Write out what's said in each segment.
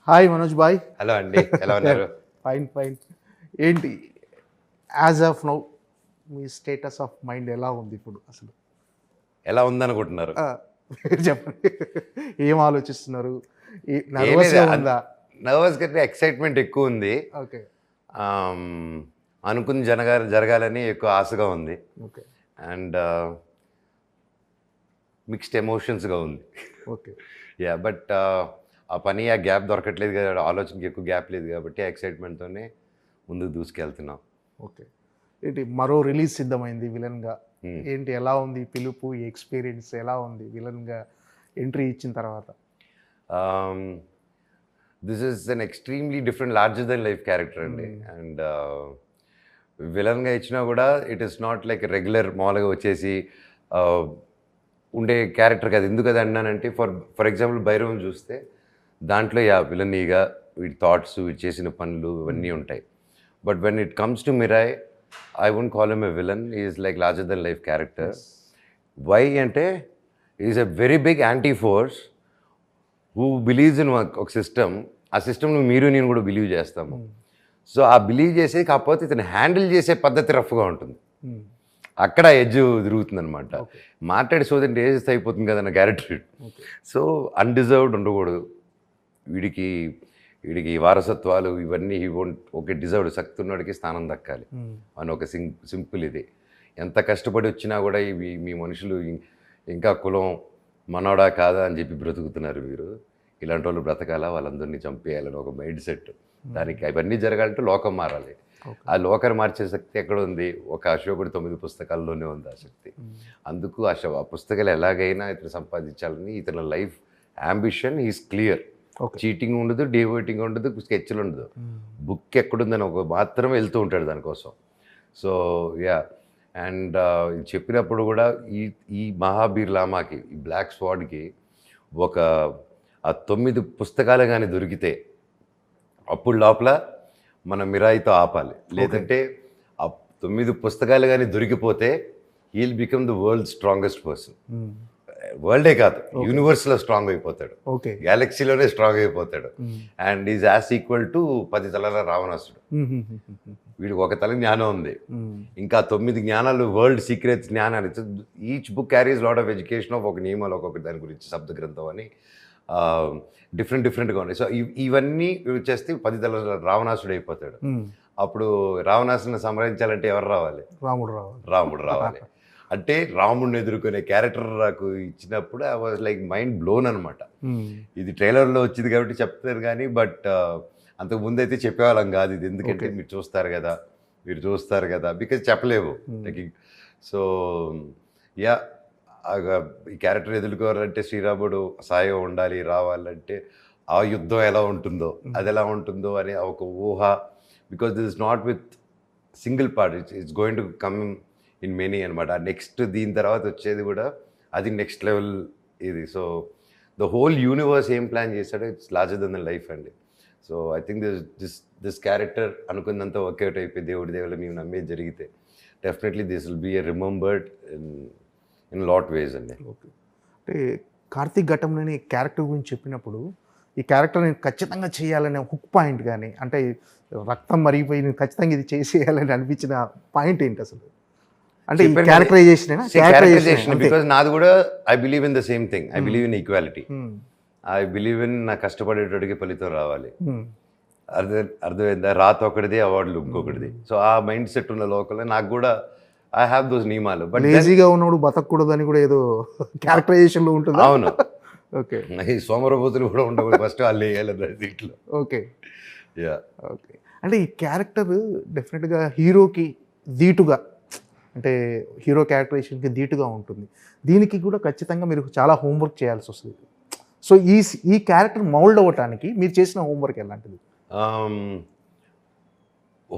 Hi Manoj bye. Hello అండి, ఎలా ఉన్నారు? Fine fine. ఏంటి యాజ్ ఆఫ్ నౌ మీ స్టేటస్ ఆఫ్ మైండ్ ఎలా ఉంది ఇప్పుడు అసలు? ఎలా ఉందనుకుంటున్నారు? మీరు చెప్పండి. ఏం ఆలోచిస్తున్నారు? నర్వస్గా ఉందా? నర్వస్ కంటే ఎక్సైట్మెంట్ ఎక్కువ ఉంది. ఓకే ఆమ్, అనుకుంది జరగాలని ఎక్కువ ఆశగా ఉంది. ఓకే అండ్ మిక్స్డ్ ఎమోషన్స్గా ఉంది. ఓకే యా, బట్ ఆ గ్యాప్ దొరకట్లేదు కదా, ఆలోచనకి ఎక్కువ గ్యాప్ లేదు కాబట్టి ఆ ఎక్సైట్మెంట్తోనే ముందుకు దూసుకెళ్తున్నాం. ఓకే. ఏంటి మరో రిలీజ్ సిద్ధమైంది విలన్గా. ఏంటి ఎలా ఉంది పిలుపు? ఈ ఎక్స్పీరియన్స్ ఎలా ఉంది విలన్గా ఎంట్రీ ఇచ్చిన తర్వాత? This is an extremely different larger than life character అండి. అండ్ విలన్గా ఇచ్చినా కూడా it is not like regular మామూలుగా వచ్చేసి ఉండే క్యారెక్టర్ కాదు. ఎందుకు అది అన్నానంటే ఫర్ ఎగ్జాంపుల్ భైరవం చూస్తే దాంట్లో విలనీగా వీడి థాట్స్, వీడు చేసిన పనులు ఇవన్నీ ఉంటాయి. But when it comes to Mirai, I won't call him a villain. Is like larger than life character. Why అంటే is a very big anti force who believes in ఒక సిస్టమ్. ఆ సిస్టమ్ను మీరు నేను కూడా బిలీవ్ చేస్తాము. సో ఆ బిలీవ్ చేసే కాకపోతే ఇతను హ్యాండిల్ చేసే పద్ధతి రఫ్గా ఉంటుంది. అక్కడ ఎడ్జ్ తిరుగుతుంది అనమాట. మాట్లాడి సోదంటే ఏజ్ అయిపోతుంది కదన్న క్యారెక్టర్. సో అన్డిజర్వ్డ్ ఉండకూడదు. వీడికి వారసత్వాలు ఇవన్నీ ఓకే డిజర్వ్డ్, శక్తి ఉన్నవాడికి స్థానం దక్కాలి అని ఒక సింపుల్ ఇది. ఎంత కష్టపడి వచ్చినా కూడా ఇవి మీ మనుషులు ఇంకా కులం మనోడా కాదా అని చెప్పి బ్రతుకుతున్నారు. మీరు ఇలాంటి వాళ్ళు బ్రతకాలా, వాళ్ళందరినీ చంపేయాలని ఒక మైండ్ సెట్. దానికి అవన్నీ జరగాలంటే లోకం మారాలి. ఆ లోకాన్ని మార్చే శక్తి ఎక్కడ ఉంది? ఒక అశోకుడు 9 పుస్తకాల్లోనే ఉంది ఆ శక్తి. అందుకు ఆ పుస్తకాలు ఎలాగైనా ఇతను సంపాదించాలని ఇతని life ambition is clear. Cheating ఉండదు, డివోటింగ్ ఉండదు, స్కెచ్లు ఉండదు. బుక్ ఎక్కడుందని ఒక మాత్రమే వెళ్తూ ఉంటాడు దానికోసం. సో అండ్ చెప్పినప్పుడు కూడా ఈ మహాబీర్ లామాకి, ఈ బ్లాక్ స్వాడ్కి ఆ 9 పుస్తకాలు కానీ దొరికితే అప్పుడు లోపల మన మిరాయితో ఆపాలి. లేదంటే ఆ 9 పుస్తకాలు కానీ దొరికిపోతే he'll become the world strongest person. వరల్డే కాదు, యూనివర్స్లో స్ట్రాంగ్ అయిపోతాడు, గ్యాలక్సీలోనే స్ట్రాంగ్ అయిపోతాడు. And is as equal to 10 తలల రావణాసుడు. వీడికి ఒక తల జ్ఞానం ఉంది, ఇంకా 9 జ్ఞానాలు, వరల్డ్ సీక్రెట్స్ జ్ఞానాలు. Each book carries lot of education of ఒక నియమాలు, ఒక్కొక్క దాని గురించి శబ్ద గ్రంథం అని డిఫరెంట్గా ఉన్నాయి. సో ఇవన్నీ వచ్చేస్తే 10 తలల రావణాసుడు అయిపోతాడు. అప్పుడు రావణాసుని సంహరించాలంటే ఎవరు రావాలి? రాముడు రావాలి. అంటే రాముడిని ఎదుర్కొనే క్యారెక్టర్ నాకు ఇచ్చినప్పుడు I was like mind blown అనమాట. ఇది ట్రైలర్లో వచ్చింది కాబట్టి చెప్తారు కానీ, బట్ అంతకు ముందు అయితే చెప్పేవాళ్ళం కాదు ఇది. ఎందుకంటే మీరు చూస్తారు కదా బికాజ్ చెప్పలేవు. సో ఈ క్యారెక్టర్ ఎదుర్కోవాలంటే శ్రీరాముడు సాయం ఉండాలి, రావాలంటే ఆ యుద్ధం ఎలా ఉంటుందో, అది ఎలా ఉంటుందో అనే ఒక ఊహ. Because this is not with single part, it's going to come in many అనమాట. నెక్స్ట్ దీని తర్వాత వచ్చేది కూడా అది నెక్స్ట్ లెవెల్ ఇది. సో ద హోల్ యూనివర్స్ ఏం ప్లాన్ చేశాడో it's larger than the life అండి. So I think this character అనుకున్నంత వర్కౌట్ అయిపోయి దేవుడి దేవుళ్ళు మేము నమ్మేది జరిగితే definitely this will be a remembered in lot ways అండి. ఓకే. అంటే కార్తీక్ ఘట్టంలోని క్యారెక్టర్ గురించి చెప్పినప్పుడు ఈ క్యారెక్టర్ నేను ఖచ్చితంగా చేయాలనే హుక్ పాయింట్ కానీ, అంటే రక్తం మరిగిపోయి నేను ఖచ్చితంగా ఇది చేసేయాలని అనిపించిన పాయింట్ ఏంటి అసలు? అంటే క్యారెక్టరైజేషన్ బికాజ్ నాది కూడా I believe in the same thing. I believe in equality. I believe in నా కష్టపడేటోడికి ఫలితం రావాలి. అర్థమైందా? రాత ఒకటిది, అవార్డులు ఇంకొకటిది. సో ఆ మైండ్ సెట్ ఉన్న లోకల్లో నాకు కూడా ఐ హ్యావ్ దోస్ నియమాలు. బట్ ఈజీగా ఉన్నప్పుడు బతకూడదు అని కూడా ఏదో క్యారెక్టరైజేషన్లో ఉంటుంది. అవును. ఓకే. ఈ సోమరబోతులు కూడా ఉండకూడదు, ఫస్ట్ వాళ్ళు వేయాలి దీంట్లో. Okay okay. అంటే ఈ క్యారెక్టర్ డెఫినెట్గా హీరోకి ధీటుగా, అంటే హీరో క్యారెక్టరైజేషన్కి ధీటుగా ఉంటుంది. దీనికి కూడా ఖచ్చితంగా మీరు చాలా హోంవర్క్ చేయాల్సి వస్తుంది. సో ఈ క్యారెక్టర్ మౌల్డ్ అవ్వటానికి మీరు చేసిన హోంవర్క్ ఎలాంటిది?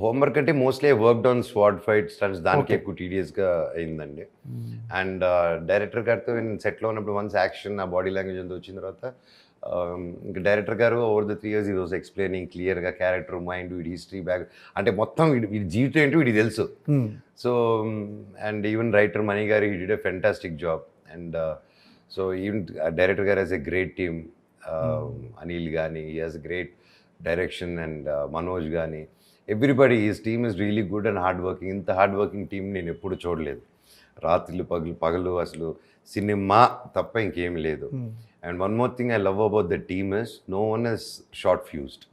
హోంవర్క్ అంటే mostly work on sword fight stunts, దానికి ఎక్కువ టీడియస్గా అయిందండి. అండ్ డైరెక్టర్ గారితో నేను సెట్లో ఉన్నప్పుడు వన్స్ యాక్షన్, ఆ బాడీ లాంగ్వేజ్ అంతా వచ్చిన తర్వాత ఇంకా డైరెక్టర్ గారు ఓవర్ ద 3 years ఈ రోజు ఎక్స్ప్లెయినింగ్ క్లియర్గా క్యారెక్టర్, మైండ్, వీడి హిస్టరీ, బ్యాక్, అంటే మొత్తం వీడి జీవితం ఏంటో వీడికి తెలుసు. So and even writer Mani garu, he did a fantastic job. And so even director garu as a great team. Anil కానీ he has great direction and Manoj కానీ everybody is team is really good and hard working. ఇంత hard working team నేను ఎప్పుడు చూడలేదు. రాత్రులు పగలు అసలు cinema తప్ప ఇంకేం లేదు. And one more thing I love about the team is no one is short fused.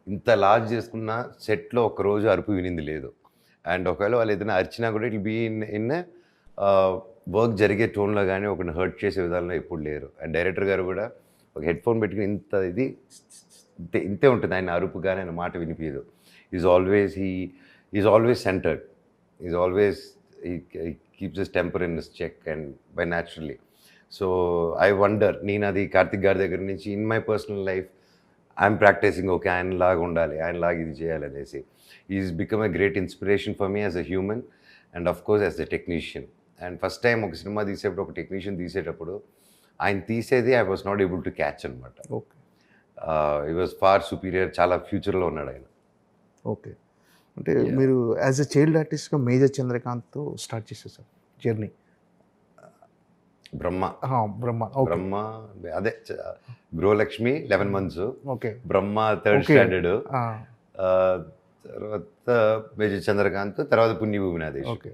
ఇంత లార్జ్ చేసుకున్న సెట్లో ఒకరోజు అరుపు వినింది లేదు. అండ్ ఒకవేళ వాళ్ళు ఏదైనా అరిచినా కూడా ఇట్ బీ ఇన్ వర్క్ జరిగే టోన్లో కానీ ఒకరిని హర్ట్ చేసే విధానంలో ఎప్పుడు లేరు. అండ్ డైరెక్టర్ గారు కూడా ఒక హెడ్ ఫోన్ పెట్టుకుని ఇంత ఇది ఇంతే ఉంటుంది. ఆయన అరుపు కానీ ఆయన మాట వినిపించదు. Is always centered. Is always he keeps his temper in his check and by naturally. So I wonder, నేను అది కార్తిక్ గారి దగ్గర నుంచి in my personal life I'm practising okay ఆయనలాగా ఉండాలి, ఆయనలాగా ఇది చేయాలనేసి. Is become a great inspiration for me as a human and of course as a technician. And first time ఒక సినిమా తీసేటప్పుడు ఒక టెక్నీషియన్ తీసేటప్పుడు ఆయన తీసేది I was not able to catch అనమాట. Okay, he was far superior. చాలా ఫ్యూచర్లో ఉన్నాడు ఆయన. ఓకే. అంటే మీరు యాజ్ ఎ చైల్డ్ ఆర్టిస్ట్గా మేజర్ చంద్రకాంత్తో స్టార్ట్ చేసేసారు జర్నీ. బ్రహ్మ బ్రహ్మ అదే గృహలక్ష్మి 11 months, ఓకే, బ్రహ్మ 3rd standard, తర్వాత మేజర్ చంద్రకాంత్, తర్వాత పుణ్యభూమి నాదేశ్. ఓకే,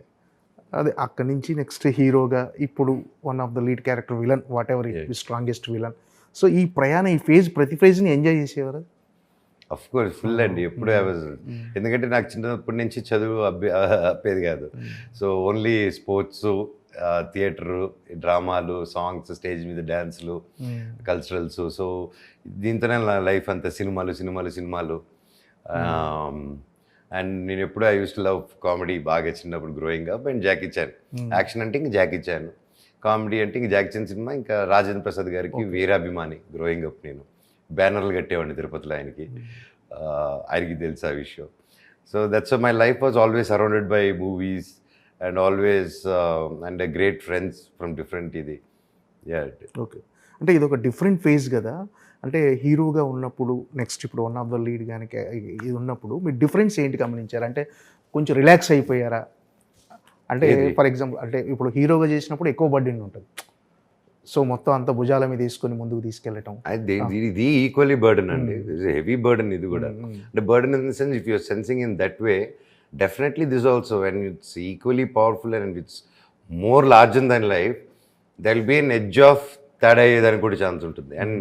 అదే అక్కడి నుంచి నెక్స్ట్ హీరోగా ఇప్పుడు one of the lead character villain, what ever it strongest villain. So ఈ ప్రయాణం ఈ ప్రతి ఫేజ్ని ఎంజాయ్ చేసేవారు? అఫ్ కోర్స్ ఫుల్ అండి. ఎప్పుడు ఐ వాజ్, ఎందుకంటే నాకు చిన్నప్పటి నుంచి చదువు అప్పేది కాదు. సో ఓన్లీ స్పోర్ట్స్, థియేటరు, డ్రామాలు, సాంగ్స్, స్టేజ్ మీద డ్యాన్స్లు, కల్చరల్స్. సో దీంతోనే నా లైఫ్ అంతా సినిమాలు. అండ్ నేను ఎప్పుడు I use to love comedy బాగా చిన్నప్పుడు growing up. And Jackie Chan, action అంటే ఇంక జాకీ చాన్, కామెడీ అంటే ఇంక జాకీ చాన్ సినిమా, ఇంకా రాజేంద్ర ప్రసాద్ గారికి వీరాభిమాని గ్రోయింగ్ అప్. నేను బ్యానర్లు కట్టేవాడిని తిరుపతిలో ఆయనకి. ఆయనకి తెలుసు ఆ విషయం. So that's my life was always surrounded by movies and always and great friends from different ఇది. ఓకే, అంటే ఇది ఒక డిఫరెంట్ ఫేజ్ కదా. అంటే హీరోగా ఉన్నప్పుడు నెక్స్ట్ ఇప్పుడు వన్ ఆఫ్ ద లీడ్ కానీ ఇది ఉన్నప్పుడు మీ డిఫరెన్స్ ఏంటి గమనించారు? అంటే కొంచెం రిలాక్స్ అయిపోయారా? అంటే ఫర్ ఎగ్జాంపుల్, అంటే ఇప్పుడు హీరోగా చేసినప్పుడు ఎక్కువ బర్డెన్ ఉంటుంది, సో మొత్తం అంత భుజాల మీద తీసుకొని ముందుకు తీసుకెళ్ళటం. ఇది ఈక్వల్లీ బర్డెన్ అండి, హెవీ బర్డెన్ ఇది కూడా. అంటే burden in the sense if you're sensing in that way, definitely this also when it's equally powerful and it's more larger than life, there will be an edge of తేడా అయ్యేదానికి కూడా chance ఉంటుంది. And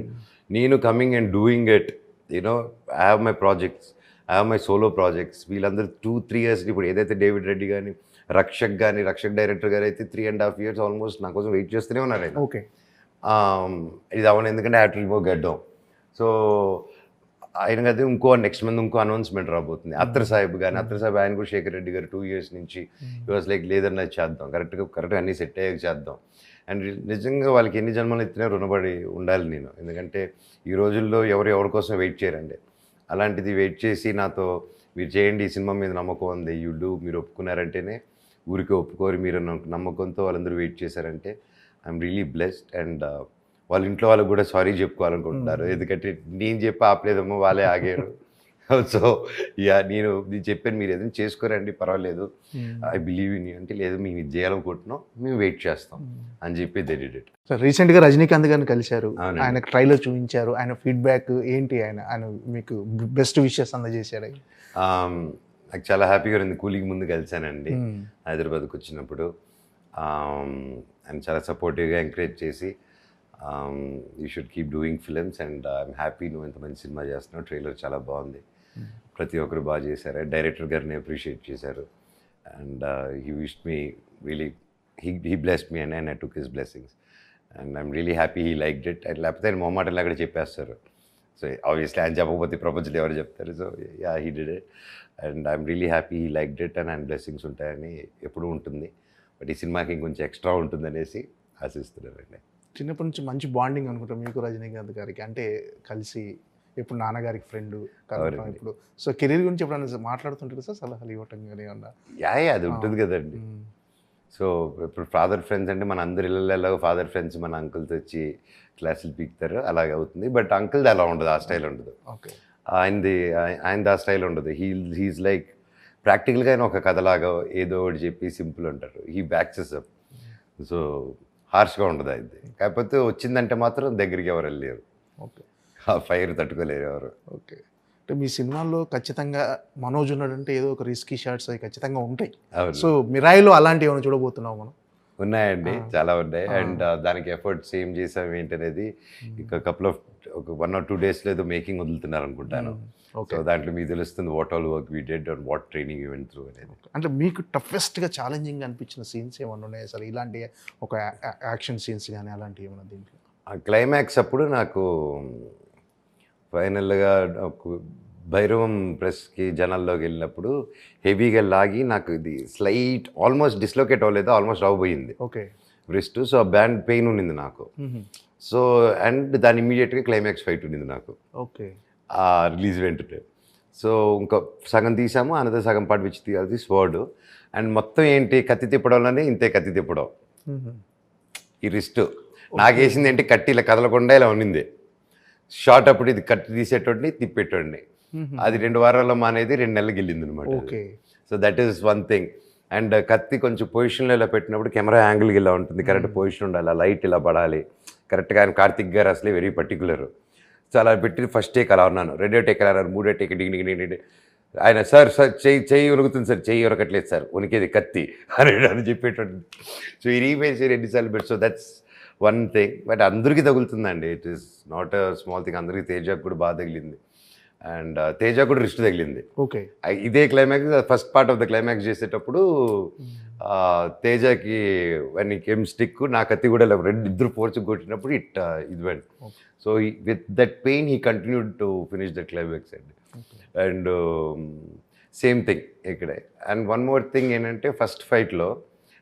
నేను coming and doing it, you know, I have my projects, I have my solo projects. వీళ్ళందరూ 2-3 years ఇప్పుడు ఏదైతే David Reddy కానీ, Rakshak director గారు అయితే 3.5 years ఆల్మోస్ట్ నా కోసం వెయిట్ చేస్తూనే ఉన్నారు ఆయన. ఓకే, ఇది అవును, ఎందుకంటే ఐ హావ్ టు రిమూవ్ గడ్డం. సో ఆయన కదా ఇంకో నెక్స్ట్ మంత్ ఇంకో అనౌన్స్మెంట్ రాబోతుంది. అత్తర్ సాహిబ్ ఆయన కూడా శేఖర్ రెడ్డి గారు 2 years నుంచి ఈ వాజ్ లైక్ లేదన్నా చేద్దాం, కరెక్ట్గా అన్నీ సెట్ అయ్యాక చేద్దాం. అండ్ నిజంగా వాళ్ళకి ఎన్ని జన్మలు ఎత్తినా రుణపడి ఉండాలి నేను, ఎందుకంటే ఈ రోజుల్లో ఎవరి కోసం వెయిట్ చేయరండి. అలాంటిది వెయిట్ చేసి నాతో మీరు చేయండి, ఈ సినిమా మీద నమ్మకం ఉంది, మీరు ఒప్పుకున్నారంటేనే, ఊరికే ఒప్పుకోరు, మీరు నమ్మకంతో వాళ్ళందరూ వెయిట్ చేశారంటే ఐఎమ్ రియలీ బ్లెస్డ్. అండ్ వాళ్ళ ఇంట్లో వాళ్ళకి కూడా సారీ చెప్పుకోవాలనుకుంటున్నారు, ఎందుకంటే నేను చెప్పి ఆపలేదమ్మో, వాళ్ళే ఆగారు. సో నేను చెప్పాను, మీరు ఏదైనా చేసుకోరండి పర్వాలేదు, ఐ బిలీవ్ ఇన్ యూ అంటే, లేదు మేము ఇది చేయాలనుకుంటున్నాం, మేము వెయిట్ చేస్తాం అని చెప్పి దే డిడ్ ఇట్. సార్ రీసెంట్గా రజనీకాంత్ గారిని కలిశారు, ఆయన ట్రైలర్ చూపించారు, ఆయన ఫీడ్బ్యాక్ ఏంటి? ఆయన మీకు బెస్ట్ విషెస్ అందజేశారు? నాకు చాలా హ్యాపీగా ఉంది. కూలింగ్ ముందు కలిశానండి హైదరాబాద్కి వచ్చినప్పుడు. ఆయన చాలా సపోర్టివ్గా ఎంకరేజ్ చేసి you should keep doing films and I'm happy నువ్వు ఎంత మంచి సినిమా చేస్తున్నావు, ట్రైలర్ చాలా బాగుంది, ప్రతి ఒక్కరు బాగా చేశారు. డైరెక్టర్ గారిని అప్రిషియేట్ చేశారు. And he wished me really, he blessed me and I took his blessings and I'm really happy he liked it. And లేకపోతే ఆయన మొహమాటంలో అక్కడ చెప్పేస్తారు. సో ఆబ్వియస్లీ ఆయన చెప్పకపోతే ప్రపంచంలో ఎవరు చెప్తారు. So yeah, he did it and I'm really happy he liked it. And ఆయన బ్లెస్సింగ్స్ ఉంటాయని ఎప్పుడూ ఉంటుంది, బట్ ఈ సినిమాకి ఇంకొంచెం ఎక్స్ట్రా ఉంటుందనేసి ఆశిస్తున్నారండి. చిన్నప్పటి నుంచి మంచి బాండింగ్ అనుకుంటాం మీకు రజనీకాంత్ గారికి, అంటే కలిసి ఇప్పుడు నాన్నగారికి ఫ్రెండ్ ఇప్పుడు. సో కెరీర్ గురించి ఎప్పుడైనా మాట్లాడుతుంటారు సార్, సలహాలు ఇవ్వటం కానీ ఏమన్నా? అది ఉంటుంది కదండి. సో ఇప్పుడు ఫాదర్ ఫ్రెండ్స్ అంటే మన అందరి ఇళ్ళలో ఫాదర్ ఫ్రెండ్స్ మన అంకుల్తో వచ్చి క్లాసులు పీకుతారు, అలాగే అవుతుంది. బట్ అంకుల్ది అలా ఉండదు, ఆ స్టైల్ ఉండదు. ఓకే, ఆయనది ఆ స్టైల్ ఉండదు. హీఈస్ లైక్ ప్రాక్టికల్గా ఆయన ఒక కథలాగా ఏదో ఒకటి చెప్పి సింపుల్ అంటారు. He బ్యాక్సెస్ up. సో హార్ష్గా ఉండదు అది. కాకపోతే వచ్చిందంటే మాత్రం దగ్గరికి ఎవరు వెళ్ళలేరు, ఓకే. ఆ ఫైర్ తట్టుకోలేరు ఎవరు. ఓకే. అంటే మీ సినిమాల్లో ఖచ్చితంగా మనోజ్ ఉన్నాడంటే ఏదో ఒక రిస్కీ షాట్స్ అవి ఖచ్చితంగా ఉంటాయి. అవును, సో మిరాయిలో అలాంటివి ఏమైనా చూడబోతున్నాం మనం? ఉన్నాయండి, ఆ. చాలా ఉన్నాయి. ఆ. అండ్ దానికి ఎఫర్ట్స్ ఏం చేసాం ఏంటనేది ఇక కపుల్ ఆఫ్ ఒక 1 or 2 డేస్లో ఏదో మేకింగ్ వదులుతున్నారు అనుకుంటాను. ఓకే. సో దాంట్లో మీకు తెలుస్తుంది what all work we did and what training you went through అనేది. అంటే మీకు టఫెస్ట్గా ఛాలెంజింగ్ అనిపించిన సీన్స్ ఏమైనా ఉన్నాయి సార్? ఇలాంటి ఒక యాక్షన్ సీన్స్ కానీ అలాంటివి ఏమైనా దీంట్లో? ఆ క్లైమాక్స్ అప్పుడు నాకు ఫైనల్గా భైరవం ప్రెస్కి జనాల్లోకి వెళ్ళినప్పుడు హెవీగా లాగి నాకు ఇది స్లైట్ ఆల్మోస్ట్ డిస్లోకేట్ అవ్వలేదు, ఆల్మోస్ట్ అవ్వబోయింది ఓకే. రిస్ట్. సో ఆ బ్యాండ్ పెయిన్ ఉండింది నాకు. సో అండ్ దాని ఇమీడియట్గా క్లైమాక్స్ ఫైట్ ఉండింది నాకు ఓకే. ఆ రిలీజ్ వెంటనే. సో ఇంకా సగం తీసాము, అనదర్ సగం పాటు విచ్చి తీయాలి స్వర్డ్. అండ్ మొత్తం ఏంటి కత్తి తిప్పడంలోనే ఇంతే కత్తి తిప్పడం, ఈ రిస్ట్ నాకు వేసింది ఏంటి కత్తి ఇలా కదలకుండా ఇలా ఉన్నింది. షార్ట్ అప్పుడు ఇది కత్తి తీసేటోడిని తిప్పేటోడిని, అది 2 వారాల్లో మానేది 2 నెలలకు వెళ్ళింది అనమాట. Okay. So that is one thing. And కత్తి కొంచెం పొజిషన్లో ఇలా పెట్టినప్పుడు కెమెరా యాంగిల్కి ఇలా ఉంటుంది, కరెక్ట్ పొజిషన్ ఉండాలి, లైట్ ఇలా పడాలి కరెక్ట్గా. ఆయన కార్తిక్ గారు అసలే వెరీ పర్టికులర్. సో అలా పెట్టి ఫస్ట్ టేక్ అలా ఉన్నాను, 2వ టేక్ అలా అన్నారు, 3వ టేక్ డింగ్ ఆయన సార్ చెయ్యి ఉనుకుతుంది సార్, చెయ్యి ఉనకట్లేదు సార్, ఉనికేది కత్తి అని చెప్పేటట్టు. సో ఈ రీమేజ్ ఎన్నిసార్లు పెట్టి. So that's one thing. But అందరికీ తగులుతుందండి, it is not a small thing. అందరికీ తేజకు కూడా బాగా తగిలింది, అండ్ తేజ కూడా రిస్ట్ తగిలింది. ఓకే. ఇదే climax first part of the climax చేసేటప్పుడు తేజకి వన్ కేమ్ స్టిక్, నా కత్తి కూడా ఇద్దరు ఫోర్స్ కొట్టినప్పుడు ఇది vent. So with that pain he continued to finish the climax అండి. అండ్ సేమ్ థింగ్ ఇక్కడే. అండ్ వన్ మోర్ థింగ్ ఏంటంటే ఫస్ట్ ఫైట్లో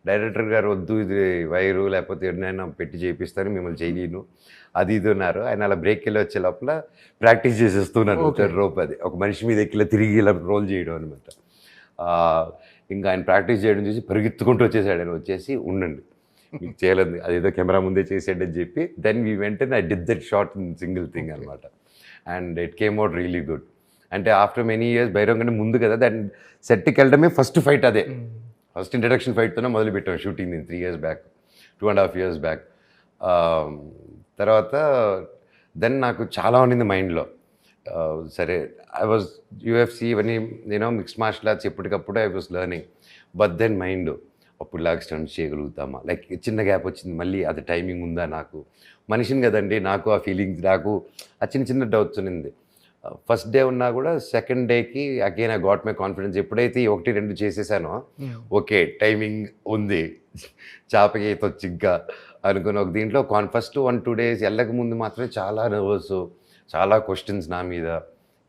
డైరెక్టర్ గారు వద్దు ఇది వైరు లేకపోతే ఎన్నైనా పెట్టి చేపిస్తాను మిమ్మల్ని చేయలేను అది ఇది ఉన్నారు. ఆయన అలా బ్రేక్ వెళ్ళి వచ్చే లోపల ప్రాక్టీస్ చేసేస్తున్నాను రోప్, అది ఒక మనిషి మీద ఎక్కిలా తిరిగి ఇలా రోల్ చేయడం అనమాట. ఇంకా ఆయన ప్రాక్టీస్ చేయడం చూసి పరిగెత్తుకుంటూ వచ్చేసాడు. ఆయన వచ్చేసి ఉండండి మీకు చేయలేదు, అదేదో కెమెరా ముందే చేసాడని చెప్పి then we went I did that shot in single thing అనమాట. And it came out really good. అంటే ఆఫ్టర్ మెనీ ఇయర్స్ భైరవం కంటే ముందు కదా దాన్ని సెట్కి వెళ్ళడమే ఫస్ట్ ఫైట్, అదే ఫస్ట్ ఇంట్రడక్షన్ ఫైట్తోనే మొదలుపెట్టాం shooting 3 years back, 2.5 years back. తర్వాత దెన్ నాకు చాలా ఉండింది మైండ్లో. సరే ఐ వాజ్ యూఎఫ్సి ఇవన్నీ నేను మిక్స్డ్ మార్షల్ ఆర్ట్స్ ఎప్పటికప్పుడు I was learning. But then mind అప్పుడులాగా స్టంట్స్ చేయగలుగుతామా, లైక్ చిన్న గ్యాప్ వచ్చింది మళ్ళీ అది టైమింగ్ ఉందా, నాకు మనిషిని కదండి, నాకు ఆ ఫీలింగ్స్, నాకు ఆ చిన్న చిన్న డౌట్స్ ఉన్నింది. ఫస్ట్ డే ఉన్నా కూడా సెకండ్ డేకి again I got my confidence. ఎప్పుడైతే 1-2 చేసేసానో ఓకే టైమింగ్ ఉంది, చాపకి తొచ్చిగ్గా అనుకుని ఒక దీంట్లో ఫస్ట్ 1-2 days వెళ్ళక ముందు మాత్రమే చాలా నర్వస్, చాలా క్వశ్చన్స్ నా మీద.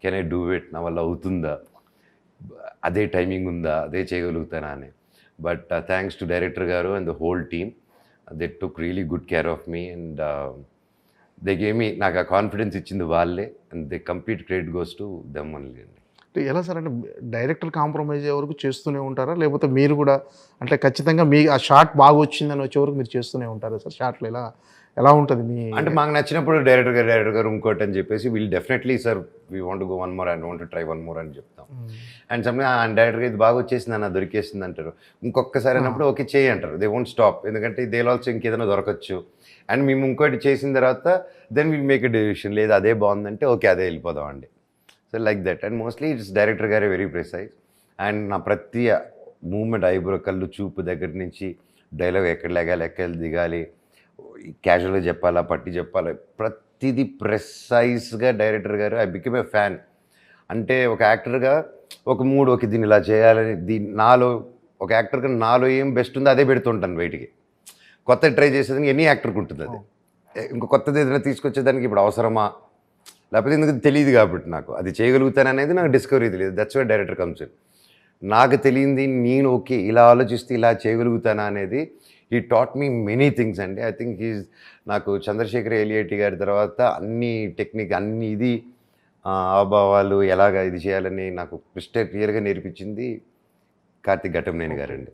కెన్ ఐ డూ ఇట్, నా వల్ల అవుతుందా, అదే టైమింగ్ ఉందా, అదే చేయగలుగుతానా అని. బట్ థ్యాంక్స్ టు డైరెక్టర్ గారు and the whole team, they took really good care of me and they gave me, నాకు ఆ కాన్ఫిడెన్స్ ఇచ్చింది వాళ్ళే. And they complete credit goes to them only అండి. ఎలా సార్? అంటే డైరెక్టర్ కాంప్రమైజ్ అయ్యే వరకు చేస్తూనే ఉంటారా, లేకపోతే మీరు కూడా అంటే ఖచ్చితంగా మీ ఆ షాట్ బాగా వచ్చిందని వచ్చే వరకు మీరు చేస్తూనే ఉంటారా సార్? షాట్లు ఎలా ఉంటుంది మీ అంటే మాకు నచ్చినప్పుడు డైరెక్టర్ గారు ఇంకోటి అని చెప్పేసి వీళ్ళు definitely sir we want go 1 more, I want try 1 more అని చెప్తాం. అండ్ సమ్టైమ్ డైరెక్టర్గా ఇది బాగా వచ్చేసింది అన్న, దొరికేసింది అంటారు. ఇంకొకసారి అన్నప్పుడు ఓకే చేయి అంటారు. దే వోంట్ స్టాప్, ఎందుకంటే దే ఆల్సో ఇంకేదైనా దొరకచ్చు. అండ్ మేము ఇంకోటి చేసిన తర్వాత then will make a decision, లేదా అదే బాగుందంటే ఓకే అదే వెళ్ళిపోదాం అండి. So like that. And mostly it's director గారే వెరీ ప్రిసైజ్. అండ్ నా ప్రతి మూమెంట్, ఐబ్రో, కళ్ళు, చూపు దగ్గర నుంచి డైలాగ్ ఎక్కడ లేగాలి, ఎక్కడ దిగాలి, క్యాజువల్గా చెప్పాలా, పట్టి చెప్పాలా, ప్రతిదీ ప్రిసైజ్గా డైరెక్టర్ గారు. I become a fan. అంటే ఒక యాక్టర్గా ఒక మూడు, ఓకే దీన్ని ఇలా చేయాలని, నాలో ఒక యాక్టర్గా నాలో ఏం బెస్ట్ ఉందో అదే పెడుతుంటాను బయటికి. కొత్త ట్రై చేసేదానికి ఎనీ యాక్టర్కి ఉంటుంది అది. ఇంకో కొత్తది ఏదైనా తీసుకొచ్చేదానికి ఇప్పుడు అవసరమా, లేకపోతే ఎందుకు తెలియదు కాబట్టి నాకు అది చేయగలుగుతాననేది నాకు డిస్కవరీ తెలియదు. That's why director comes in. నాకు తెలియంది నేను ఓకే ఇలా ఆలోచిస్తే ఇలా చేయగలుగుతానా అనేది he taught me many things అండి. ఐ థింక్ ఈజ్ నాకు చంద్రశేఖర్ ఎలియేటి గారి తర్వాత అన్ని టెక్నిక్, అన్ని ఇది ఆభావాలు ఎలాగ ఇది చేయాలని నాకు క్రిస్టల్ క్లియర్గా నేర్పించింది కార్తిక్ ఘట్టమనేని గారండి.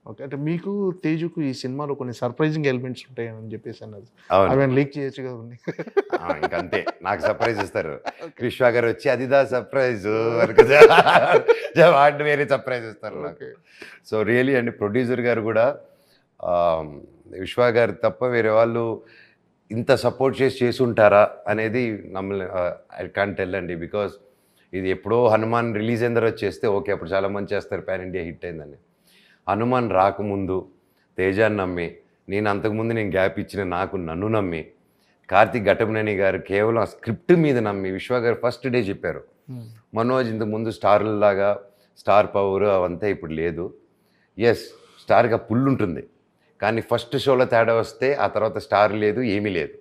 ఓకే. అంటే మీకు తేజుకు ఈ సినిమాలో కొన్ని సర్ప్రైజింగ్ ఎలిమెంట్స్ ఉంటాయని చెప్పేసి అన్నది, అవును, అవి లీక్ చేయొచ్చు కదండి. ఇంకంతే నాకు సర్ప్రైజ్ ఇస్తారు. విశ్వ గారు వచ్చి అదిదా సర్ప్రైజ్ వాటిని వేరే సర్ప్రైజ్ ఇస్తారు నాకు. సో రియలీ అండి ప్రొడ్యూసర్ గారు కూడా విశ్వ గారు తప్ప వేరే వాళ్ళు ఇంత సపోర్ట్ చేసి ఉంటారా అనేది ఐ కాంట్ టెల్ అండి. బికాస్ ఇది ఎప్పుడో హనుమాన్ రిలీజ్ అయిన తర్వాత చేస్తే ఓకే, అప్పుడు చాలామంది చేస్తారు పాన్ ఇండియా హిట్ అయిందని. హనుమాన్ రాకముందు తేజాన్ని నమ్మి, నేను అంతకుముందు నేను గ్యాప్ ఇచ్చిన నన్ను నమ్మి, కార్తీక్ ఘటమనేని గారు కేవలం ఆ స్క్రిప్ట్ మీద నమ్మి విశ్వ గారు ఫస్ట్ డే చెప్పారు, మనోజ్ ఇంతకుముందు స్టార్లాగా స్టార్ పవర్ అవంతా ఇప్పుడు లేదు. ఎస్, స్టార్గా పుల్ ఉంటుంది, కానీ ఫస్ట్ షోలో తేడా వస్తే ఆ తర్వాత స్టార్ లేదు, ఏమీ లేదు.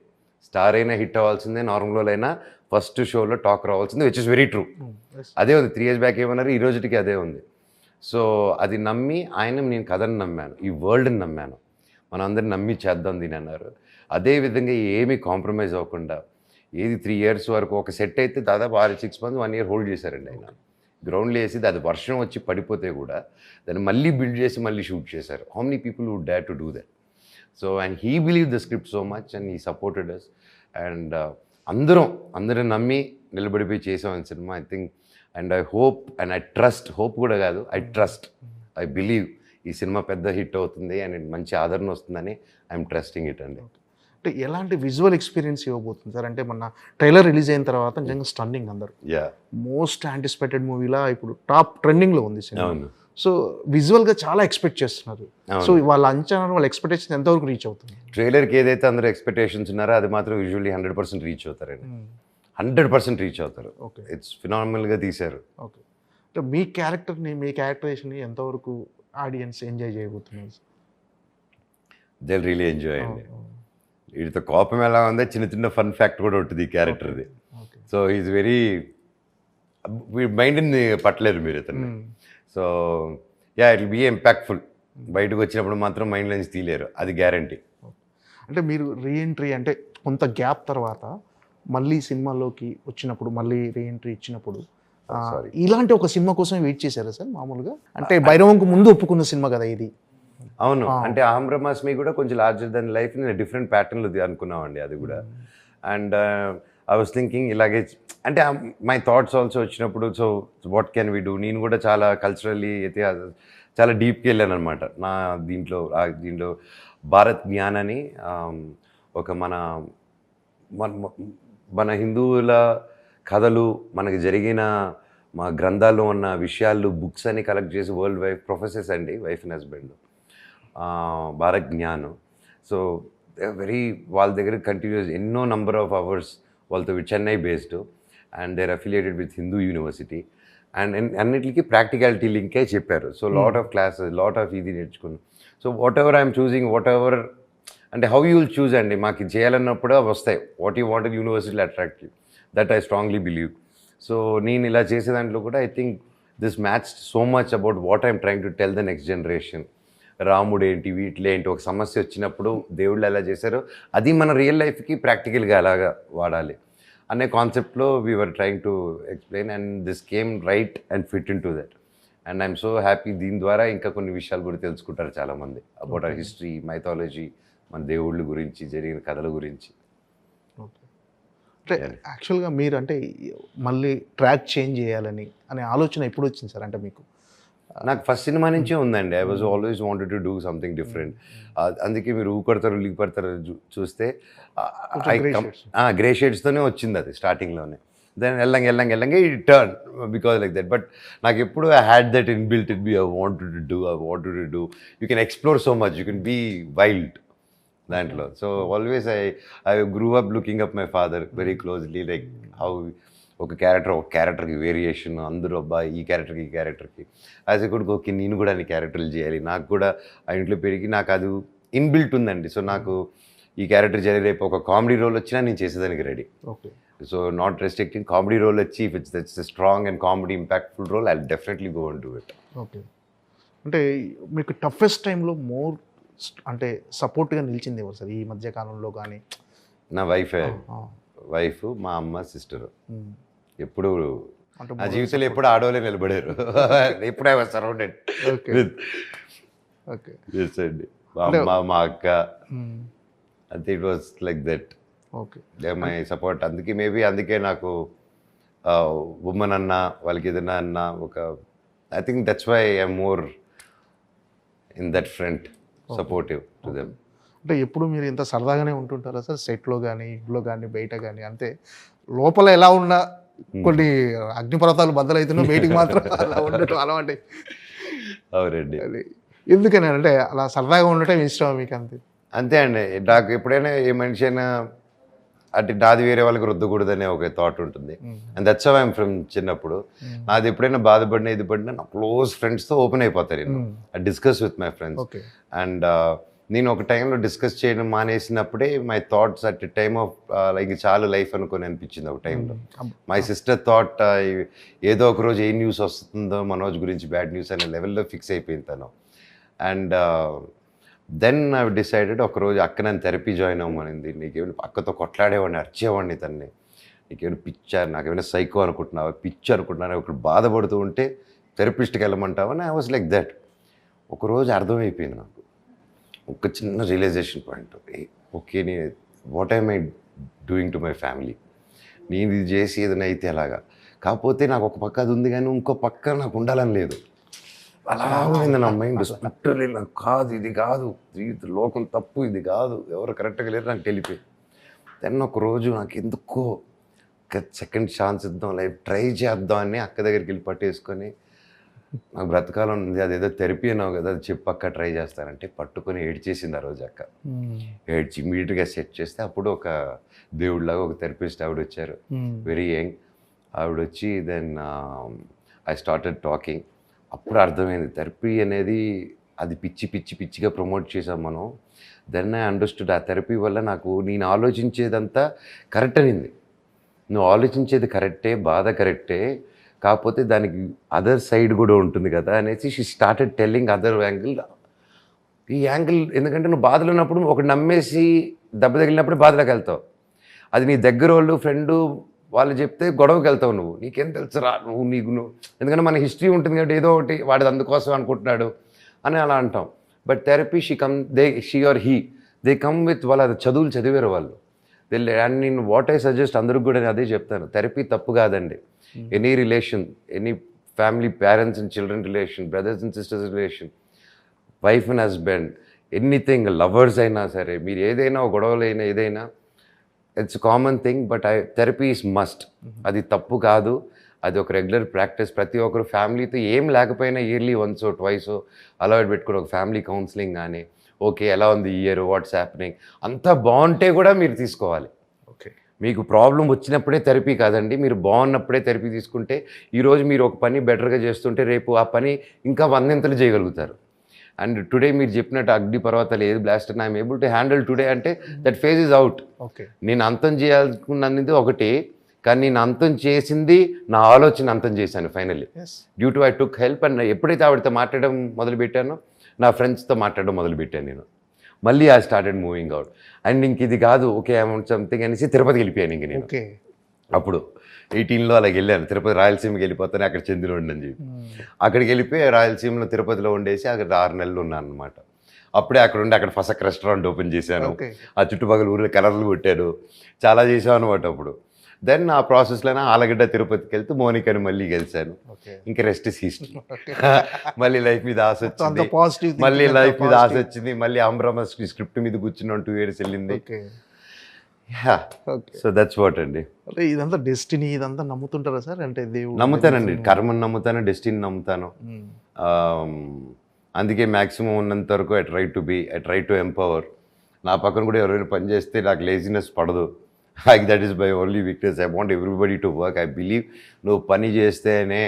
స్టార్ అయినా హిట్ అవ్వాల్సిందే, నార్మల్ అయినా ఫస్ట్ షోలో టాక్ రావాల్సిందే, విచ్ ఇస్ వెరీ ట్రూ. అదే ఉంది 3 years బ్యాక్ ఏమన్నారు, ఈ రోజుకి అదే ఉంది. సో అది నమ్మి ఆయన నేను కథని నమ్మాను, ఈ వరల్డ్ని నమ్మాను, మనం అందరిని నమ్మి చేద్దాం దీని అన్నారు. అదేవిధంగా ఏమీ కాంప్రమైజ్ అవ్వకుండా ఏది 3 years వరకు ఒక సెట్ అయితే దాదాపు 6 months 1 year హోల్డ్ చేశారండి ఆయన. గ్రౌండ్లో వేసి అది వర్షం వచ్చి పడిపోతే కూడా దాన్ని మళ్ళీ బిల్డ్ చేసి మళ్ళీ షూట్ చేశారు. How many people would dare to do that? So and he believe the script so much and he supported us. And అందరం నమ్మి నిలబడిపోయి చేసాం ఈ cinema. I think and I hope and I trust, hope కూడా కాదు, I trust, I believe ఈ cinema పెద్ద hit అవుతుంది అండ్ మంచి ఆదరణ వస్తుందని ఐఎమ్ ట్రస్టింగ్ ఇట్ అండి. అంటే ఎలాంటి విజువల్ ఎక్స్పీరియన్స్ ఇవ్వబోతుంది సార్? అంటే మొన్న ట్రైలర్ రిలీజ్ అయిన తర్వాత నిజంగా స్టన్నింగ్, అందరు మోస్ట్ యాంటిసిపేటెడ్ మూవీలా ఇప్పుడు టాప్ ట్రెండింగ్లో ఉంది సినిమా. అవును. సో విజువల్గా చాలా ఎక్స్పెక్ట్ చేస్తున్నారు. సో వాళ్ళ అంచనా, వాళ్ళ ఎక్స్పెక్టేషన్ ఎంతవరకు రీచ్ అవుతుంది? ట్రైలర్కి ఏదైతే అందరూ ఎక్స్పెక్టేషన్స్ ఉన్నారో అది మాత్రం యూజువల్లీ 100% రీచ్ అవుతారండి. 100% రీచ్ అవుతారు. ఓకే, ఇట్స్ ఫినామినల్గా తీశారు. ఓకే. అంటే మీ క్యారెక్టరేషన్ని ఎంతవరకు ఆడియన్స్ ఎంజాయ్ చేయబోతున్నారు? దే రియలీ ఎంజాయ్ అండి. వీటితో కోపం ఎలా ఉందో చిన్న ఫన్ ఫ్యాక్ట్ కూడా ఉంటుంది ఈ క్యారెక్టర్ది. సో ఈజ్ వెరీ మైండ్ని పట్టలేరు మీరు ఇతన్ని. So yeah, it will be impactful. బయటకు వచ్చినప్పుడు మాత్రం మైండ్ నుంచి తీయలేరు, అది గ్యారంటీ. అంటే మీరు రీఎంట్రీ అంటే కొంత గ్యాప్ తర్వాత మళ్ళీ సినిమాలోకి వచ్చినప్పుడు, మళ్ళీ రీఎంట్రీ ఇచ్చినప్పుడు ఇలాంటి ఒక సినిమా కోసం వెయిట్ చేశారా సార్ మామూలుగా? అంటే భైరవంకు ముందు ఒప్పుకున్న సినిమా కదా ఇది. అవును, అంటే అహం బ్రహ్మాస్మి కూడా కొంచెం లార్జర్ దెన్ లైఫ్ డిఫరెంట్ ప్యాటర్న్లో అనుకున్నామండి అది కూడా. అండ్ ఐ వాస్ థింకింగ్ ఇలాగే, అంటే మై థాట్స్ ఆల్సో వచ్చినప్పుడు, so what can we do. నేను కూడా చాలా కల్చరల్లీ అయితే చాలా డీప్కి వెళ్ళాను అనమాట నా దీంట్లో భారత్ జ్ఞాన్ అని ఒక మన హిందువుల కథలు, మనకి జరిగిన మా గ్రంథాల్లో ఉన్న విషయాలు, బుక్స్ అని కలెక్ట్ చేసి వరల్డ్ వైడ్ ప్రొఫెసర్స్ అండి, wife and husband, Bharat Gyan. So వాళ్ళ దగ్గర కంటిన్యూస్ ఎన్నో నంబర్ ఆఫ్ అవర్స్ వాళ్ళతో Chennai based and they're affiliated with Hindu university. And అన్నిటికీ ప్రాక్టికాలిటీ లింకే చెప్పారు. So lot of classes, lot of ఇది నేర్చుకున్నాను. So what I'm choosing, what అంటే హౌ యూ విల్ చూజ్ అండి, మాకు ఇది చేయాలన్నప్పుడు అవి వస్తాయి. వాట్ యూ వాంటెడ్ యూనివర్సిటీలో attractive, that I strongly believe. So నేను ఇలా చేసే దాంట్లో కూడా I think this match so much about what I'm trying to tell the next generation. రాముడు ఏంటి, వీటిలో ఏంటి, ఒక సమస్య వచ్చినప్పుడు దేవుళ్ళు ఎలా చేశారో అది మన రియల్ లైఫ్కి ప్రాక్టికల్గా అలాగా వాడాలి అనే కాన్సెప్ట్లో we are trying to explain. And this came right and fit into that. And I'm so happy. దీని ద్వారా ఇంకా కొన్ని విషయాలు కూడా తెలుసుకుంటారు చాలామంది అబౌట్ అవర్ హిస్టరీ, మైథాలజీ, మన దేవుళ్ళ గురించి, జరిగిన కథల గురించి. అంటే యాక్చువల్గా మీరు అంటే మళ్ళీ ట్రాక్ చేంజ్ చేయాలని అనే ఆలోచన ఎప్పుడు వచ్చింది సార్? అంటే మీకు నాకు ఫస్ట్ సినిమా నుంచే ఉందండి. I was always wanted to do something different. అందుకే మీరు ఊకొడతారు లీక్ పడతారు చూస్తే గ్రే షేడ్స్తోనే వచ్చింది అది స్టార్టింగ్లోనే. దెన్ ఎల్లంగా ఈ turn because like that. But నాకు ఎప్పుడు I had that inbuilt it be I wanted to do. You can explore so much, you can be wild దాంట్లో. So always I grew up looking up my father very closely, like how ఒక క్యారెక్టర్కి variation, అందరూ అబ్బాయి ఈ క్యారెక్టర్కి as a కొడుకు okay నేను కూడా అన్ని క్యారెక్టర్లు చేయాలి. నాకు కూడా ఆ ఇంట్లో పెరిగి నాకు అది ఇన్బిల్ట్ ఉందండి. సో నాకు ఈ క్యారెక్టర్ చేయాలి, రేపు ఒక కామెడీ రోల్ వచ్చినా నేను చేసేదానికి ready. Okay. So not restricting, comedy role వచ్చి if it's strong and comedy ఇంపాక్ట్ఫుల్ role I definitely go and do it. Okay. అంటే మీకు టఫెస్ట్ టైంలో మోర్ అంటే సపోర్ట్గా నిలిచింది ఎవరు సార్ ఈ మధ్య కాలంలో? కానీ నా వైఫ్, మా అమ్మ, సిస్టర్ ఎప్పుడు నా జీవితంలో ఎప్పుడు ఆడవాళ్ళే నిలబడారు. ఎప్పుడు ఐ వాజ్ సరౌండెడ్ విత్ అండి మా అమ్మ, మా అక్క. అంతే, it was like that. Okay, they my support. అందుకే నాకు ఉమెన్ అన్నా, వాళ్ళకి ఏదైనా అన్నా ఒక I think that's why I'm more in that front supportive to them. అంటే ఎప్పుడు మీరు ఇంత సరదాగానే ఉంటుంటారా సార్ సెట్లో కానీ ఇంట్లో కానీ బయట కానీ? అంతే లోపల ఎలా ఉన్నా కొన్ని అగ్నిపర్వతాలు బద్దలైతున్నా బయటికి మాత్రం అలా ఉండటం అలవాటే. అవునండి. అది ఎందుకని అంటే అలా సరదాగా ఉండటం ఇష్టం మీకు అంతే? అంతే అండి. నాకు ఎప్పుడైనా ఏ మనిషి అయినా అంటే నాది వేరే వాళ్ళకి రుద్దకూడదనే ఒక థాట్ ఉంటుంది. And that's how I'm from చిన్నప్పుడు. నాది ఎప్పుడైనా బాధపడినా ఇది పడినా నా క్లోజ్ ఫ్రెండ్స్తో ఓపెన్ అయిపోతాను నేను. I discuss with my friends. Okay. And నేను ఒక టైంలో డిస్కస్ చేయడం మానేసినప్పుడే my thoughts at time of like చాలు లైఫ్ అనుకొని అనిపించింది ఒక టైంలో. మై సిస్టర్ థాట్ ఏదో ఒక రోజు ఏ న్యూస్ వస్తుందో మనోజ్ గురించి బ్యాడ్ న్యూస్ అనే లెవెల్లో ఫిక్స్ అయిపోయింది తను. అండ్ దెన్ ఐ డిసైడెడ్ ఒకరోజు అక్క నన్ను థెరపీ జాయిన్ అవ్వమనింది. నీకేమైనా అక్కతో కొట్లాడేవాడిని, అరిచేవాడిని తన్ని. నీకేమైనా పిచ్చారు, నాకేమైనా సైకో అనుకుంటున్నావా, పిచ్చి అనుకుంటున్నాను, ఒకరు బాధపడుతూ ఉంటే థెరపిస్ట్కి వెళ్ళమంటావని ఐ వాజ్ లైక్ దట్. ఒకరోజు అర్థమైపోయింది నాకు ఒక చిన్న రియలైజేషన్ పాయింట్. ఓకే, నేను what I'm I doing to my family, నేను ఇది చేసి ఏదైనా అయితే అలాగా. కాకపోతే నాకు ఒక పక్క అది ఉంది కానీ ఇంకో పక్క నాకు ఉండాలని లేదు. అలా ఉంది నా మైండ్ స్పిట్టర్లీ. నాకు కాదు, ఇది కాదు, జీవితం లోకం తప్పు, ఇది కాదు, ఎవరు కరెక్ట్గా లేరు, నాకు తెలిపి. దెన్ ఒకరోజు నాకు ఎందుకో సెకండ్ ఛాన్స్ ఇద్దాం, లైఫ్ ట్రై చేద్దాం అని అక్క దగ్గరికి వెళ్ళి పట్టేసుకొని, నాకు బ్రతకాలం ఉంది, అదేదో థెరపీ అన్నావు కదా, అది చెప్పు అక్క, ట్రై చేస్తానంటే పట్టుకొని ఏడ్చేసింది ఆ రోజు అక్క. ఏడ్చి ఇమీడియట్గా సెట్ చేస్తే అప్పుడు ఒక దేవుడిలాగా ఒక థెరపిస్ట్ ఆవిడ వచ్చారు, వెరీ యంగ్ ఆవిడ వచ్చి. Then I started talking. అప్పుడు అర్థమైంది థెరపీ అనేది అది పిచ్చిగా ప్రమోట్ చేసాం మనం. దెన్ ఐ అండర్స్టూడ్ ఆ థెరపీ వల్ల నాకు నేను ఆలోచించేదంతా కరెక్ట్ అనింది. నువ్వు ఆలోచించేది కరెక్టే, బాధ కరెక్టే, కాకపోతే దానికి అదర్ సైడ్ కూడా ఉంటుంది కదా అనేసి she started telling other angle. ఈ యాంగిల్ ఎందుకంటే నువ్వు బాధలో ఉన్నప్పుడు ఒకటి నమ్మేసి దెబ్బ తగిలినప్పుడు బాధలోకి వెళ్తావు. అది నీ దగ్గర వాళ్ళు ఫ్రెండు వాళ్ళు చెప్తే గొడవకి వెళ్తావు. నీకేం తెలుసురా, నీకు ఎందుకంటే మన హిస్టరీ ఉంటుంది కాబట్టి ఏదో ఒకటి వాడిది అందుకోసం అనుకుంటున్నాడు అని అలా అంటాం. But therapy she or he they come with వాళ్ళ చదువులు చదివారు వాళ్ళు. అండ్ నేను వాట్ ఐ సజెస్ట్ అందరికి కూడా నేను అదే చెప్తాను, థెరపీ తప్పు కాదండి. Any relation, any family, parents and children relation, brothers and sisters relation, wife and husband, anything, lovers అయినా సరే, మీరు ఏదైనా గొడవలైనా ఏదైనా it's common thing. But therapy is must. అది తప్పు కాదు, అది ఒక రెగ్యులర్ ప్రాక్టీస్. ప్రతి ఒక్కరు ఫ్యామిలీతో ఏం లేకపోయినా ఇయర్లీ వన్సో ట్వైసో అలవాటు పెట్టుకుని ఒక ఫ్యామిలీ కౌన్సిలింగ్ కానీ, ఓకే ఎలా ఉంది ఈ ఇయర్, వాట్స్ హ్యాపెనింగ్, అంతా బాగుంటే కూడా మీరు తీసుకోవాలి. ఓకే, మీకు ప్రాబ్లం వచ్చినప్పుడే థెరపీ కాదండి, మీరు బాగున్నప్పుడే థెరపీ తీసుకుంటే ఈరోజు మీరు ఒక పని బెటర్గా చేస్తుంటే రేపు ఆ పని ఇంకా 100 చేయగలుగుతారు. అండ్ టుడే మీరు చెప్పినట్టు అగ్ని పర్వతాలు ఏది బ్లాస్ట్ అని I'm able to handle today అంటే that phase is out. Okay, నేను అంతం చేయాలనుకున్నది ఒకటి, కానీ నేను అంతం చేసింది నా ఆలోచన అంతం చేశాను finally. Due to I took help. And ఎప్పుడైతే ఆవిడతో మాట్లాడడం మొదలుపెట్టానో నా ఫ్రెండ్స్తో మాట్లాడడం మొదలుపెట్టాను నేను. మళ్ళీ I started moving out. And ఇంక ఇది కాదు, ఓకే అమౌంట్ సంథింగ్ అనేసి తిరుపతికి వెళ్ళిపోయాను ఇంక నేను. అప్పుడు 18లో అలాగ వెళ్ళాను తిరుపతి. రాయలసీమకి వెళ్ళిపోతాను, అక్కడ చెందిలో ఉండని చెప్పి అక్కడికి వెళ్ళిపోయి రాయలసీమలో తిరుపతిలో ఉండేసి అక్కడ 6 నెలలు ఉన్నాను అనమాట. అప్పుడే అక్కడ ఉండి అక్కడ ఫసక్ రెస్టారెంట్ ఓపెన్ చేశాను. ఆ చుట్టుపక్కల ఊళ్ళో కలర్లు కొట్టాను, చాలా చేసాను అనమాట అప్పుడు. దెన్ ఆ ప్రాసెస్లోనే ఆలగడ్డ తిరుపతికి వెళ్తూ మోనికని మళ్ళీ గెలిచాను. ఇంకా రెస్ట్ ఇస్ హిస్టరీ. మళ్ళీ లైఫ్ మీద ఆశ వచ్చింది, మళ్ళీ అమరమ స్క్రిప్ట్ మీద కూర్చున్నాను. 2 years వెళ్ళింది. సో దట్స్ వాట్ అండి. అంటే ఇదంతా డెస్టినీ, ఇదంతా నమ్ముతుంటారా సార్? అంటే దేవుడు నమ్ముతానండి, కర్మను నమ్ముతాను, డెస్టినీ నమ్ముతాను. అందుకే మ్యాక్సిమం ఉన్నంత వరకు ఐ ట్రై టు ఎంపవర్. నా పక్కన కూడా ఎవరైనా పని చేస్తే నాకు లేజినెస్ పడదు. Like that is my only weakness. I want everybody to work. I believe నువ్వు పని చేస్తేనే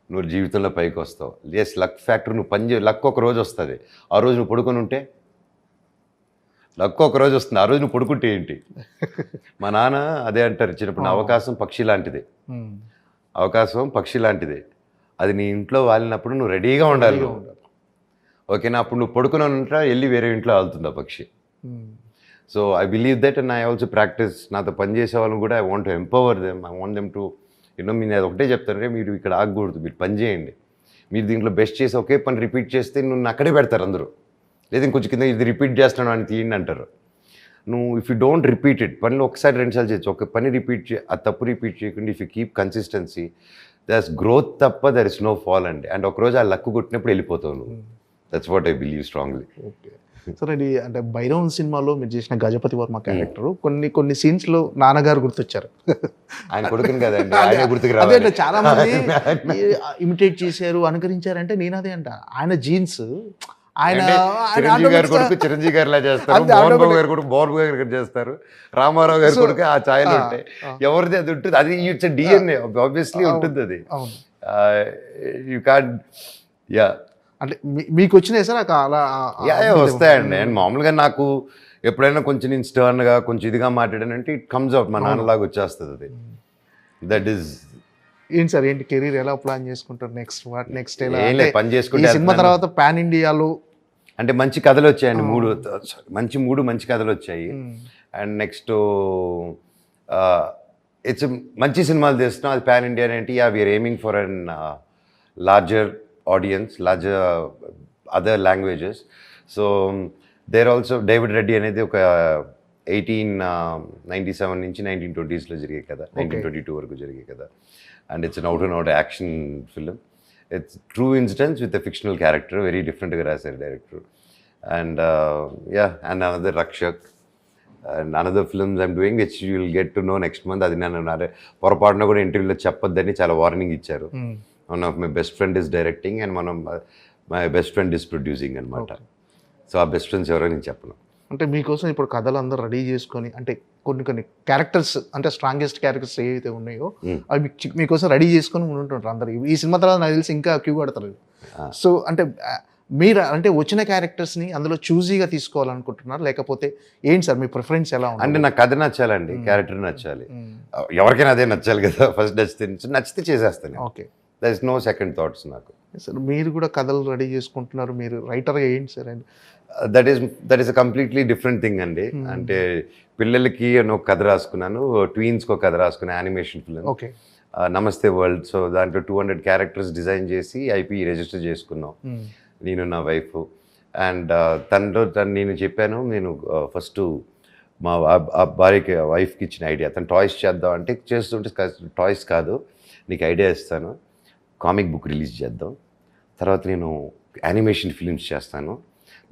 నువ్వు జీవితంలో పైకి వస్తావు. Yes, luck factor. నువ్వు లక్ ఒక రోజు వస్తుంది, ఆ రోజు నువ్వు పడుకొని ఉంటే లక్ ఒక రోజు వస్తుంది, ఆ రోజు నువ్వు పడుకుంటే ఏంటి? మా నాన్న అదే అంటారు చిన్నప్పుడు, అవకాశం పక్షి లాంటిది, అవకాశం పక్షి లాంటిది, అది నీ ఇంట్లో వాలినప్పుడు నువ్వు రెడీగా ఉండాలి. ఓకేనా? అప్పుడు నువ్వు పడుకుని ఉంటా, వెళ్ళి వేరే ఇంట్లో వాళ్తుంది ఆ పక్షి. So I believe that and I also practice. నాతో పనిచేసే వాళ్ళని కూడా I want to empower them. I want them to మీరు అది ఒకటే చెప్తారంటే, మీరు ఇక్కడ ఆగకూడదు, మీరు పని చేయండి. మీరు దీంట్లో బెస్ట్ చేసి ఒకే పని రిపీట్ చేస్తే నువ్వు అక్కడే పెడతారు అందరూ. లేదా ఇంకొంచెం కింద ఇది రిపీట్ చేస్తున్నాను అని తీయండి అంటారు. నువ్వు if you don't repeat it, పనిలో ఒకసారి 2 సార్లు చేయొచ్చు, ఒక పని రిపీట్ ఆ తప్పు రిపీట్ చేయకుండా if you keep consistency, that's growth తప్ప దర్ ఇస్ నో ఫాల్ అండి. అండ్ ఒకరోజు ఆ లక్కు కొట్టినప్పుడు వెళ్ళిపోతావు నువ్వు. That's what I believe strongly. Okay, సరే ఇది అంటే భైరవన్ సినిమాలో మీరు చేసిన గజపతి వర్మ క్యారెక్టర్ కొన్ని సీన్స్ లో నాన్నగారు గుర్తొచ్చారు. ఆయన కొడుకుని కదండి, ఆయన గుర్తుకు అదే రావాలి. అంటే చాలా మంది ఇమిటేట్ చేశారు, అనుకరించారంటే నేను అదే అంట. ఆయన జీన్స్ ఆయన అంటే చిరంజీవి గారి కొడుకు చిరంజీవి గారిలా చేస్తారు, అంతే, మోహన్ బాబు automatic. గారి కొడుకు మోహన్ బాబు గారు చేస్తారు, రామారావు గారి So, కొడుకు ఆ ఛాయలు ఉంటాయి. ఎవరిది అది ఉంటుంది, అది ఇట్స్ డిఎన్ఏ ఆబ్వియస్లీ ఉంటుంది అది. అవును. యూ కాన్ యా అంటే మీకు వచ్చినాయి సార్ అలా యా వస్తాయండి. అండ్ మామూలుగా నాకు ఎప్పుడైనా కొంచెం నేను స్టర్న్గా కొంచెం ఇదిగా మాట్లాడానంటే ఇట్ కమ్స్ అవుట్, మా నాన్నలాగా వచ్చేస్తుంది అది. దట్ ఈస్ ఏంటి సార్, ఏంటి కెరీర్ ఎలా ప్లాన్ చేసుకుంటారు నెక్స్ట్ ఎలా ఏం లేదు, పని ఈ చేసుకుంటే సినిమా తర్వాత పాన్ ఇండియాలో అంటే మంచి కథలు వచ్చాయండి, మంచి కథలు వచ్చాయి. అండ్ నెక్స్ట్ ఇట్స్ మంచి సినిమాలు తీస్తున్నాం, అది పాన్ ఇండియా ఏంటి, we are aiming for an larger audience, larger other languages. So there also David Reddy అనేది ఒక 1897 నుంచి 1920s జరిగే కదా, 1922 వరకు జరిగే కదా. And it's an out and out action film. It's true incidents with a fictional character, very డిఫరెంట్గా రాశారు director. And and another Rakshak and another films I'm doing which you will get to know next month. అది నేను పొరపాటున కూడా ఇంటర్వ్యూలో చెప్పొద్దని చాలా warning ఇచ్చారు. One of my best friend is directing and my best friend is producing అనమాట. So ఆ బెస్ట్ ఫ్రెండ్స్ ఎవరో నేను చెప్పను. అంటే మీకోసం ఇప్పుడు కథలు అందరూ రెడీ చేసుకొని, అంటే కొన్ని క్యారెక్టర్స్ అంటే స్ట్రాంగెస్ట్ క్యారెక్టర్స్ ఏవైతే ఉన్నాయో అవి మీకోసం రెడీ చేసుకొని ఉంటుంటారు అందరు. ఈ సినిమా తర్వాత నాకు తెలిసి ఇంకా క్యూ కడతారు. సో అంటే మీరు అంటే వచ్చిన క్యారెక్టర్స్ని అందులో చూజీగా తీసుకోవాలనుకుంటున్నారు, లేకపోతే ఏంటి సార్ మీ ప్రిఫరెన్స్ ఎలా ఉంది? అంటే నాకు కథ నచ్చాలండి, క్యారెక్టర్ నచ్చాలి, ఎవరికైనా అదే నచ్చాలి కదా. ఫస్ట్ నచ్చితే చేసేస్తాను. Okay, there is no second thoughts నాకు. సార్ మీరు కూడా కథలు రెడీ చేసుకుంటున్నారు, మీరు రైటర్గా ఏంటి sir? And that is a completely different thing అండి. అంటే పిల్లలకి ఒక కథ రాసుకున్నాను, ట్వీన్స్కి ఒక కథ రాసుకున్నాను, యానిమేషన్ ఫిల్మ్ ఓకే, నమస్తే వరల్డ్. సో దాంట్లో 200 క్యారెక్టర్స్ డిజైన్ చేసి ఐపీ రిజిస్టర్ చేసుకున్నాం, నేను నా వైఫ్. అండ్ నేను చెప్పాను, నేను ఫస్ట్ మా భార్యకి వైఫ్కి ఇచ్చిన ఐడియా, తను టాయ్స్ చేద్దాం అంటే చేస్తుంటే టాయ్స్ కాదు, నీకు ఐడియా ఇస్తాను, కామిక్ బుక్ రిలీజ్ చేద్దాం, తర్వాత నేను యానిమేషన్ ఫిలిమ్స్ చేస్తాను,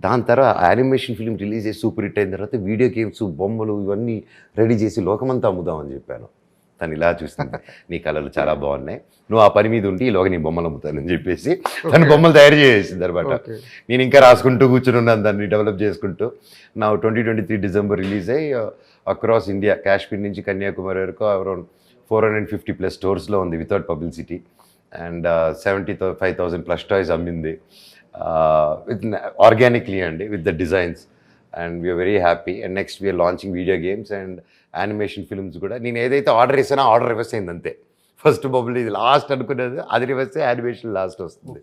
దాని తర్వాత యానిమేషన్ ఫిలిం రిలీజ్ చేసి సూపర్ హిట్ అయిన తర్వాత వీడియో గేమ్స్ బొమ్మలు ఇవన్నీ రెడీ చేసి లోకమంతా అమ్ముదామని చెప్పాను. తను ఇలా చూస్తుంది, నీ కళలు చాలా బాగున్నాయి, నువ్వు ఆ పని మీద ఉండి ఈలోగా నీ బొమ్మలు అమ్ముతానని చెప్పేసి తను బొమ్మలు తయారు చేసేసింది అనమాట. నేను ఇంకా రాసుకుంటూ కూర్చుని ఉన్నాను, దాన్ని డెవలప్ చేసుకుంటూ. నా 2023 డిసెంబర్ రిలీజ్ అయ్యి అక్రాస్ ఇండియా, కాశ్మీర్ నుంచి కన్యాకుమారి వరకు అరౌండ్ 450+ స్టోర్స్లో ఉంది వితౌట్ పబ్లిసిటీ. అండ్ 75,000+ టాయ్స్ అమ్మింది విత్ ఆర్గానిక్లీ అండి, with the designs. And we're very happy. And next we're launching video games and animation films కూడా. నేను ఏదైతే ఆర్డర్ ఇస్తానో ఆర్డర్ రివర్స్ అయింది అంతే. ఫస్ట్ బబుల్ ఇది లాస్ట్ అనుకునేది, అది రివర్స్ యానిమేషన్ లాస్ట్ వస్తుంది.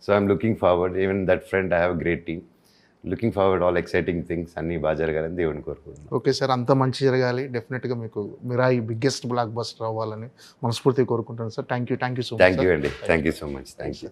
So I'm looking forward, even that friend I have great team, looking forward all exciting things, అన్నీ బాగా జరగాలని దేవుని కోరుకుంటున్నాను. ఓకే సార్, అంత మంచి జరగాలి. డెఫినెట్గా మీకు మిరాయి బిగ్గెస్ట్ బ్లాక్ బస్టర్ అవ్వాలని మనస్ఫూర్తిగా కోరుకుంటాను sir. Thank you so much. Thank you అండి, thank you so much, thank you.